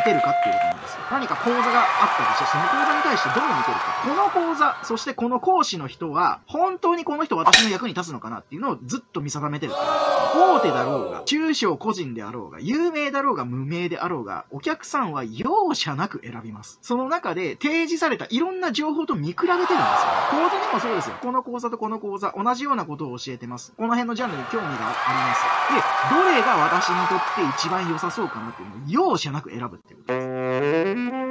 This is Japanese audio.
てるかっていうことなんですよ。何か講座があったとして、その講座に対してどう見てるか。この講座、そしてこの講師の人は、本当にこの人私の役に立つのかなっていうのをずっと見定めてる。大手だろうが、中小個人であろうが、有名だろうが無名であろうが、お客さんは容赦なく選びます。その中で提示されたいろんな情報と見比べてるんですよ。講座にもそうですよ。この講座とこの講座、同じようなことを教えてます。この辺のジャンルに興味があります。で、どれが私にとって一番良さそうかなっていうのを容赦なく選ぶっていうことです。